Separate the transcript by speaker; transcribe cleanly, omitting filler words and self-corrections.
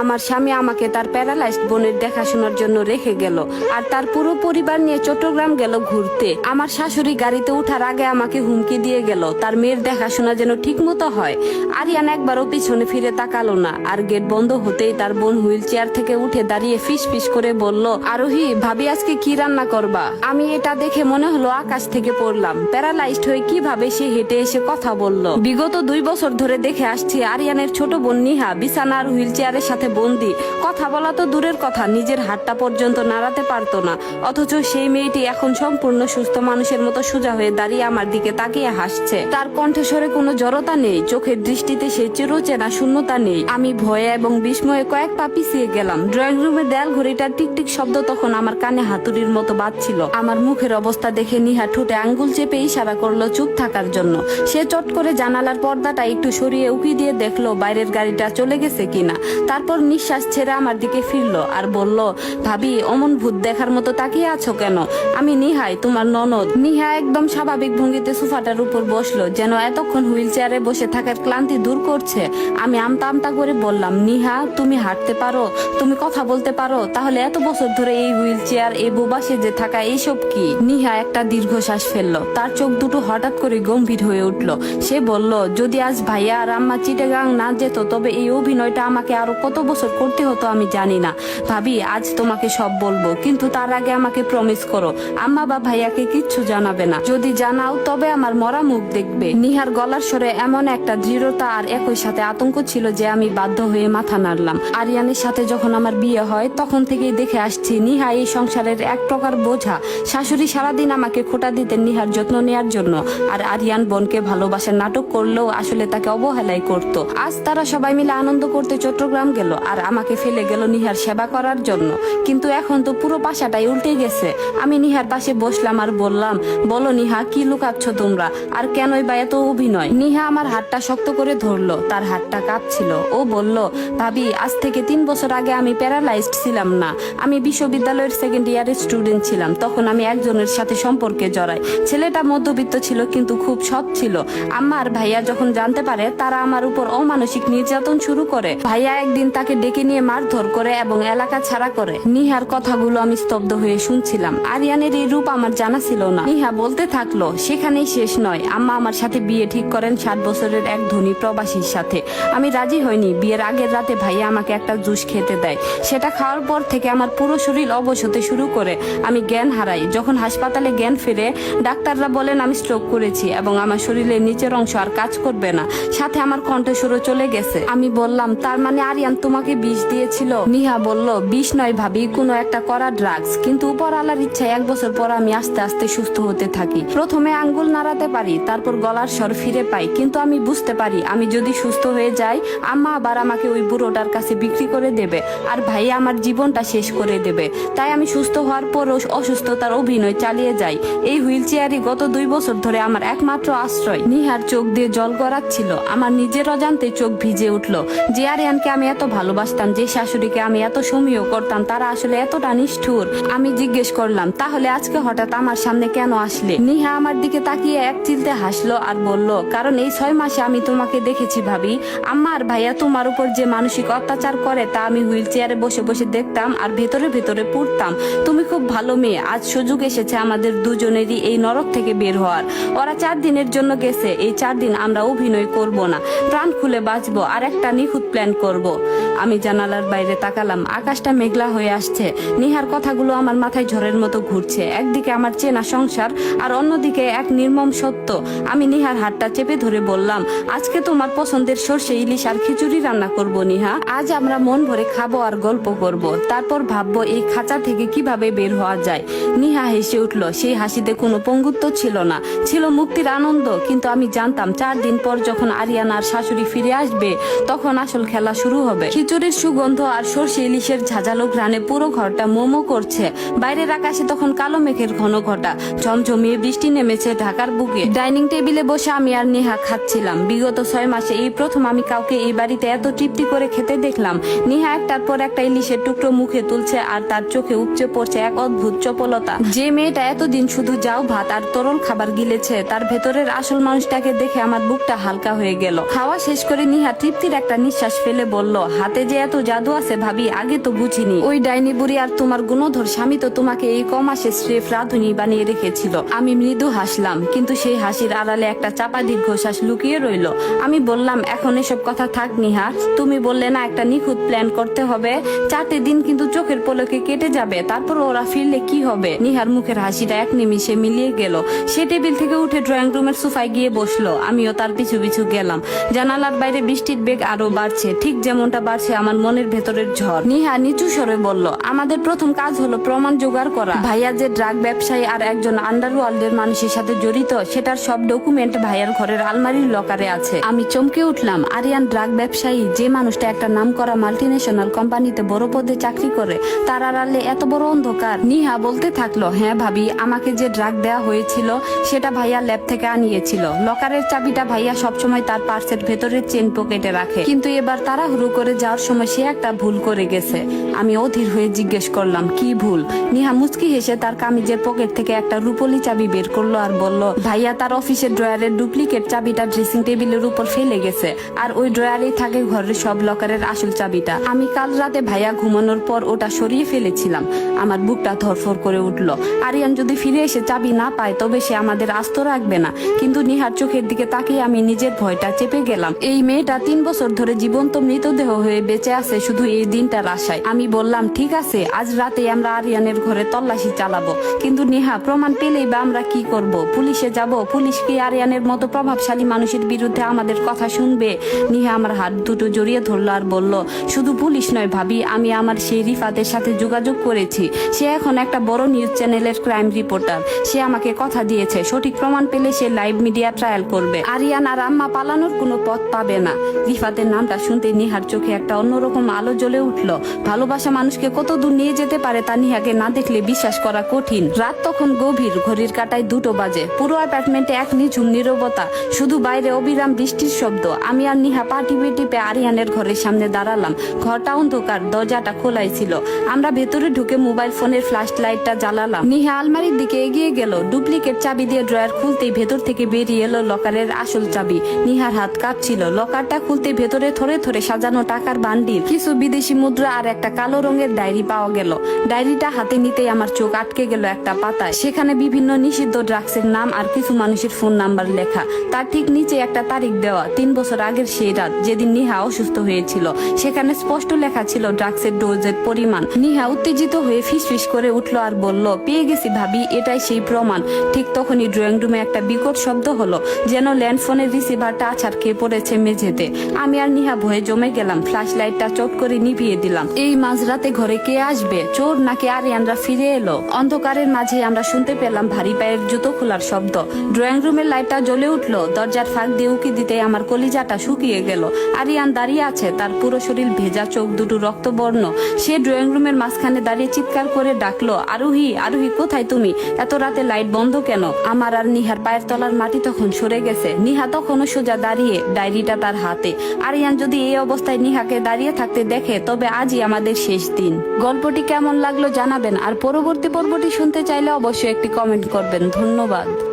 Speaker 1: আমার স্বামী আমাকে তার প্যারালাইজড বোনের দেখাশোনার জন্য রেখে গেল আর তার পুরো পরিবার নিয়ে চট্টগ্রাম গেল ঘুরতে। আমার শাশুড়ি গাড়িতে উঠার আগে আমাকে হুমকি দিয়ে গেল তার মেয়ের দেখাশোনা যেন ঠিক মতো হয়। আরিয়ান একবারও পিছনে ফিরে তাকালো না আর গেট বন্ধ হতেই তার বোন হুইল চেয়ার থেকে উঠে দাঁড়িয়ে ফিস ফিস করে বলল, আরোহী ভাবি আজকে কি রান্না করবা? আমি এটা দেখে মনে হলো আকাশ থেকে পড়লাম। প্যারালাইজড হয়ে কিভাবে সে হেঁটে এসে কথা বলল। বিগত 2 বছর ধরে দেখে আসছি আরিয়ানের ছোট বোন নিহা বিছানার হুইল চেয়ারের সাথে বন্দি। কথা বলা তো দূরের কথা, নিজের হাতটা পর্যন্ত নাড়াতে পারতো না। অথচ সেই মেয়েটি এখন সম্পূর্ণ সুস্থ মানুষের মতো সোজা হয়ে দাঁড়িয়ে আমার দিকে তাকিয়ে হাসছে। তার কণ্ঠস্বরে কোনো জড়তা নেই, চোখের দৃষ্টিতে সে চিরচেনা শূন্যতা নেই। আমি ভয়ে এবং বিস্ময়ে কয়েক পা পিছিয়ে গেলাম। ড্রয়িং রুমের দেয়াল ঘড়িটার টিকটিক শব্দ তখন আমার কানে হাতুড়ির মতো বাজছিল। আমার মুখের অবস্থা দেখে নিহা ঠোঁটে আঙ্গুল চেপে ইশারা করলো চুপ থাকার জন্য। সে চট করে জানালার পর্দাটা একটু সরিয়ে উকি দিয়ে দেখলো বাইরের গাড়িটা চলে গেছে কিনা। তারপর নিঃশ্বাস ছেড়ে আমার দিকে ফিরলো আর বলল, ভাবি অমন ভূত দেখার মতো তাকিয়ে আছো কেন? আমি নিহাই, তোমার ননদ। নিহা একদম স্বাভাবিক ভঙ্গিতে সোফাটার উপর বসলো, যেন এতক্ষণ হুইল চেয়ারে বসে থাকার ক্লান্তি দূর করছে। আমি আমতা আমতা করে বললাম, নিহা তুমি হাঁটতে পারো, তুমি কথা বলতে পারো, তাহলে এত বছর ধরে এই হুইল চেয়ার, এই বোবা সেজে থাকা, এইসব কি? নিহা একটা দীর্ঘশ্বাস ফেললো। তার চোখ দুটো হঠাৎ করে গম্ভীর হয়ে উঠলো। সে বলল, যদি আজ ভাইয়া আর আম্মা চিটাগাং না যেত তবে এই অভিনয়টা আমাকে আরো কত বছর করতে হতো আমি জানি না। ভাবি আজ তোমাকে সব বলবো, কিন্তু তার আগে আমাকে প্রমিস করো আম্মা বা ভাইয়াকে কিচ্ছু জানাবে না। যদি জানাও তবে আমার মরা মুখ দেখবে। নিহার গলার স্বরে এমন একটা দৃঢ়তা আর একই সাথে আতঙ্ক ছিল যে আমি বাধ্য হয়ে মাথা নাড়লাম। আরিয়ানের সাথে যখন আমার বিয়ে হয় তখন থেকেই দেখে আসছি নিহা এই সংসারের এক প্রকার বোঝা। শাশুড়ি সারাদিন আমাকে খোঁটা দিতেন নিহার যত্ন নেয়ার জন্য, আর আরিয়ান বোনকে ভালোবাসার নাটক করলেও আসলে তাকে অবহেলাই করত। আজ তারা সবাই মিলে আনন্দ করতে চট্টগ্রাম গেল আর আমাকে ফেলে গেল নিহার সেবা করার জন্য। কিন্তু এখন তো পুরো পাশাটাই উল্টে গেছে। আমি নিহার পাশে বসলাম আর বললাম, বলো নিহা, কি লুকাচ্ছ তোমরা, আর কেনই বা এত অভিনয়? নিহা আমার হাতটা শক্ত করে ধরলো, তার হাতটা কাঁপছিল। ও বলল, ভাবি আজ থেকে 3 বছর আগে আমি প্যারালাইজড ছিলাম না। আমি বিশ্ববিদ্যালয়ের 2nd ইয়ারের স্টুডেন্ট ছিলাম। তখন আমি একজনের সাথে সম্পর্কে জড়াই। ছেলেটা মধ্যবিত্ত ছিল কিন্তু খুব সৎ ছিল। আম্মা আর ভাইয়া যখন জানতে পারে তারা আমার উপর অমানসিক নির্যাতন শুরু করে। ভাইয়া একদিন তাকে ডেকে নিয়ে মারধর করে এবং এলাকা ছাড়া করে। নিহার কথাগুলো আমি স্তব্ধ হয়ে শুনছিলাম। আরিয়ানের এই রূপ আমার জানা ছিল না। নিহা বলতে থাকলো, সেখানেই শেষ নয়। আম্মা আমার সাথে বিয়ে ঠিক করেন 60 বছরের এক ধনী প্রবাসীর সাথে। আমি রাজি হইনি। বিয়ের আগের রাতে ভাইয়া আমাকে একটা জুস খেতে দেয়। সেটা খাওয়ার পর থেকে আমার পুরো শরীর অবশ হতে শুরু করে। আমি জ্ঞান হারাই। যখন হাসপাতালে জ্ঞান ফিরে ডাক্তাররা বলেন আমি স্ট্রোক করেছি এবং আমার শরীরের নিচের অংশ আর কাজ করবে না, সাথে আমার কণ্ঠস্বরও চলে গেছে। আমি বললাম, তার মানে আরিয়ান তোমাকে বিষ দিয়েছিল? নিহা বলল, বিষ নয় ভাবি, কোনো একটা করা ড্রাগস। কিন্তু উপরওয়ালার ইচ্ছায় 1 বছর পর আমি আস্তে আস্তে সুস্থ হতে থাকি। প্রথমে আঙ্গুল নাড়াতে পারি, তারপর গলার স্বর ফিরে পাই। কিন্তু আমি বুঝতে পারি আমি যদি সুস্থ হয়ে যাই আম্মা আবার আমাকে ওই বুড়োটার কাছে বিক্রি করে দেবে আর ভাই আমার জীবনটা শেষ করে দেবে। তাই আমি সুস্থ হওয়ার পরও অসুস্থতার অভিনয় চালিয়ে যাই। এই হুইল চেয়ারই গত 2 বছর ধরে আমার একমাত্র আশ্রয়। নিহার চোখ দিয়ে জল গড়াচ্ছিল। আমার নিজের অজান্তে চোখ ভিজে উঠলো। যে আরিয়ানকে আমি এত ভালোবাসতাম, যে শাশুড়িকে আমি এত সমীহ করতাম, তারা আসলে এতটা নিষ্ঠুর। আমি জিজ্ঞেস করলাম, তাহলে আজকে হঠাৎ আমার সামনে কেন আসলে? নিহা আমার দিকে তাকিয়ে এক চিলতে হাসলো আর বলল, কারণ এই 6 মাসে আমি তোমাকে দেখেছি ভাবি। আম্মা আর ভাইয়া তোমার উপর যে মানসিক অত্যাচার করে তা আমি হুইল চেয়ারে বসে বসে দেখতাম আর ভেতরে ভেতরে পড়তাম। তুমি খুব ভালো মেয়ে। আজ সুযোগ এসেছে আমাদের দুজনেরই এই নরক থেকে বের হওয়ার। ওরা 4 দিনের জন্য গেছে। এই 4 দিন আমরা অভিনয় করব না, প্রাণ খুলে বাঁচবো আর একটা নিখুঁত প্ল্যান করব। আমি জানালার বাইরে তাকালাম। আকাশটা মেঘলা হয়ে আসছে। নিহার কথাগুলো আমার মাথায় ঝড়ের মতো ঘুরছে। একদিকে আমার চেনা সংসার আর অন্যদিকে এক নির্মম সত্য। আমি নিহার হাতটা চেপে ধরে বললাম, আজকে তোমার পছন্দের সর্ষে ইলিশ আর খিচুড়ি রান্না করব নিহা। আজ আমরা মন ভরে খাবো আর গল্প করব, তারপর ভাববো এই খাঁচা থেকে কিভাবে বের হওয়া যায়। নিহা হেসে উঠল। সেই হাসিতে কোনো পঙ্গুত্ব ছিল না, ছিল মুক্তির আনন্দ। কিন্তু আমি জানতাম 4 দিন পর যখন আরিয়ান আর শাশুড়ি ফিরে আসবে তখন আসল খেলা শুরু হবে। খিচুড়ির সুগন্ধ আর সর্ষে ইলিশের ঝাঁঝালো ঘ্রাণে পুরো ঘরটা মোমো করছে। বাইরের আকাশে তখন কালো মেঘের ঘন ঘটা। ঝমঝমিয়ে বৃষ্টি নেমেছে ঢাকার বুকে। ডাইনিং টেবিলে বসে আমি আর নেহা খাচ্ছিলাম। বিগত 6 মাসে এই প্রথম আমি কাউকে এই বাড়িতে এত তৃপ্তি করে খেতে দেখলাম। নেহা একটার পর একটা ইলিশের টুকরো মুখে তুলছে আর তার চোখে উপচে পড়ছে এক অদ্ভুত চপলতা। যে মেয়েটা এতদিন শুধু যাও ভাত আর তরল খাবার গিলেছে, তার ভেতরের আসল মানুষটাকে দেখে আমার বুকটা হালকা হয়ে গেল। খাওয়া শেষ করে নেহা তৃপ্তির একটা নিঃশ্বাস ফেলে বলল, হাত হাতে যে এত জাদু আছে ভাবি, আগে তো বুঝিনি। ওই ডাইনি বুড়ি আর তোমার গুণধর স্বামী তো তোমাকে এই কম মাসে স্রেফ রাঁধুনি বানিয়ে রেখেছিল। আমি মৃদু হাসলাম, কিন্তু সেই হাসির আড়ালে একটা চাপা দীর্ঘশ্বাস লুকিয়ে রইল। আমি বললাম, এখন এসব কথা থাক নিহা, তুমি বললে না একটা নিখুঁত প্ল্যান করতে হবে। 4টে দিন কিন্তু চোখের পলকে কেটে যাবে, তারপর ওরা ফিরলে কি হবে? নিহার মুখের হাসিটা এক নিমিষে মিলিয়ে গেল। সে টেবিল থেকে উঠে ড্রয়িং রুমের সোফায় গিয়ে বসলো। আমিও তার পিছু পিছু গেলাম। জানালার বাইরে বৃষ্টির বেগ আরো বাড়ছে, ঠিক যেমনটা বাড়ছে আমার মনের ভেতরের ঝড়। নিহা নিচু স্বরে বলল, আমাদের প্রথম কাজ হলো প্রমাণ জোগাড় করা। ভাইয়া যে ড্রাগ ব্যবসায়ী আর একজন আন্ডারওয়ার্ল্ডের মানুষের সাথে জড়িত, সেটার সব ডকুমেন্ট ভাইয়ার ঘরের আলমারির লকারে আছে। আমি চমকে উঠলাম। আরিয়ান ড্রাগ ব্যবসায়ী, যে মানুষটা একটা নামকরা মাল্টিন্যাশনাল কোম্পানিতে বড় পদে চাকরি করে, তার আড়ালে এত বড় অন্ধকার? নিহা বলতে থাকলো, হ্যাঁ ভাবি, আমাকে যে ড্রাগ দেওয়া হয়েছিল সেটা ভাইয়া ল্যাব থেকে আনিয়েছিল। লকারের চাবিটা ভাইয়া সবসময় তার পার্সের ভেতরের চেন পকেটে রাখে, কিন্তু এবার তাড়াহুড়ো করে যাওয়ার সময় সে একটা ভুল করে গেছে। আমি অধীর হয়ে জিজ্ঞেস করলাম, কি ভুল? নিহা মুচকি হেসে তার কামিজের পকেট থেকে একটা রূপলি চাবি বের করলো আর বলল, ভাইয়া তার অফিসের ড্রয়ারের ডুপ্লিকেট চাবিটা ড্রেসিং টেবিলের উপর ফেলে গেছে, আর ওই ড্রয়ারেই থাকে ঘরের সব লকারের আসল চাবিটা। আমি কাল রাতে ভাইয়া ঘুমানোর পর ওটা সরিয়ে ফেলেছিলাম। আমার বুকটা ধরফর করে উঠলো। আরিয়ান যদি ফিরে এসে চাবি না পায় তবে সে আমাদের আস্ত রাখবে না। কিন্তু নিহার চোখের দিকে তাকিয়ে আমি নিজের ভয়টা চেপে গেলাম। এই মেয়েটা 3 বছর ধরে জীবন্ত মৃতদেহ হয়ে বেঁচে আছে শুধু এই দিনটার আশায়। আমি বললাম, ঠিক আছে, আজ রাতে আমরা আরিয়ানের ঘরে তল্লাশি চালাবো, কিন্তু নেহা, প্রমাণ পেলেই বা আমরা কি করব? পুলিশে যাব? পুলিশ কি আরিয়ানের মতো প্রভাবশালী মানুষের বিরুদ্ধে আমাদের কথা শুনবে? নিহা আমার হাত দুটো জড়িয়ে ধরলো আর বলল, শুধু পুলিশ নয় ভাবি, আমি আমার সেই রিফাতের সাথে যোগাযোগ করেছি। সে এখন একটা বড় নিউজ চ্যানেলের ক্রাইম রিপোর্টার। সে আমাকে কথা দিয়েছে সঠিক প্রমাণ পেলে সে লাইভ মিডিয়া ট্রায়াল করবে। আরিয়ান আর আম্মা পালানোর কোনো পথ পাবে না। রিফাতের নামটা শুনতে নিহার চোখে একটা অন্যরকম আলো জ্বলে উঠলো। ভালোবাসা মানুষকে কত দূর নিয়ে যেতে পারে তা নিহাকে না দেখলে বিশ্বাস করা কঠিন। রাত তখন গভীর, ঘড়ির কাঁটায় 2টো বাজে। পুরো অ্যাপার্টমেন্টে এক নিঝুম নীরবতা, শুধু বাইরে অবিরাম বৃষ্টির শব্দ। আমি আর নিহা পা টিপে টিপে আরিয়ানের ঘরের সামনে দাঁড়ালাম। ঘরটা অন্ধকার, দরজাটা খোলাই ছিল। আমরা ভেতরে ঢুকে মোবাইল ফোনের ফ্ল্যাশ লাইটটা জ্বালালাম। নিহা আলমারির দিকে এগিয়ে গেল। ডুপ্লিকেট চাবি দিয়ে ড্রয়ার খুলতেই ভেতর থেকে বেরিয়ে এলো লকারের আসল চাবি। নিহার হাত কাঁপছিল। লকারটা খুলতে ভেতরে থরে থরে সাজানো টাকার বান্ডিল, কিছু বিদেশি মুদ্রা আর একটা কালো রঙের ডায়েরি পাওয়া গেল। ডায়েরিটা হাতে নিতেই আমার চোখ আটকে গেল একটা পাতায়। সেখানে বিভিন্ন নিষিদ্ধ ড্রাগসের নাম আর কিছু মানুষের ফোন নাম্বার লেখা। তার ঠিক নিচে একটা তারিখ দেওয়া, 3 বছর আগের সেই রাত যেদিন নিহা অসুস্থ হয়েছিল। সেখানে স্পষ্ট লেখা ছিল ড্রাগসের ডোজের পরিমাণ। নিহা উত্তেজিত হয়ে ফিসফিস করে উঠলো আর বলল, পেয়ে গেছি ভাবি, এটাই সেই প্রমাণ। ঠিক তখনই ড্রয়িং রুমে একটা বিকট শব্দ হলো, যেন ল্যান্ডফোনের রিসিভারটা আছাড় খেয়ে পড়েছে মেঝেতে। আমি আর নিহা ভয়ে জমে গেলাম। ফ্ল্যাশ লাইটটা চট করে নিভিয়ে দিলাম। এই মাঝরাতে ঘরে কে আসবে? চোর নাকি আরিয়ানরা ফিরে এলো? অন্ধকারের মাঝে আমরা শুনতে পেলাম ভারী পায়ের জুতো খোলার শব্দ। ড্রয়িং রুমের লাইটটা জ্বলে উঠলো। দরজার ফাঁক দিয়ে উকি দিতে আমার কলিজাটা শুকিয়ে গেল। আরিয়ান দাঁড়িয়ে আছে, তার পুরো শরীর ভেজা, চোখ দুটো রক্তবর্ণ। সে ড্রয়িং রুমের মাঝখানে দাঁড়িয়ে চিৎকার করে ডাকলো, আরোহী, আরোহী, কোথায় তুমি? এত রাতে লাইট বন্ধ কেন? আমার আর নিহার পায়ের তলার মাটি তখন সরে গেছে। নিহা তখনও সোজা দাঁড়িয়ে, ডায়েরিটা তার হাতে। আরিয়ান যদি এই অবস্থায় নিহাকে দাঁড়িয়ে থাকতে দেখে তবে আজই আমাদের শেষ দিন। গল্পটি কেমন লাগলো জানাবেন, আর পরবর্তী পর্বটি শুনতে চাইলে অবশ্যই একটি কমেন্ট করবেন। ধন্যবাদ।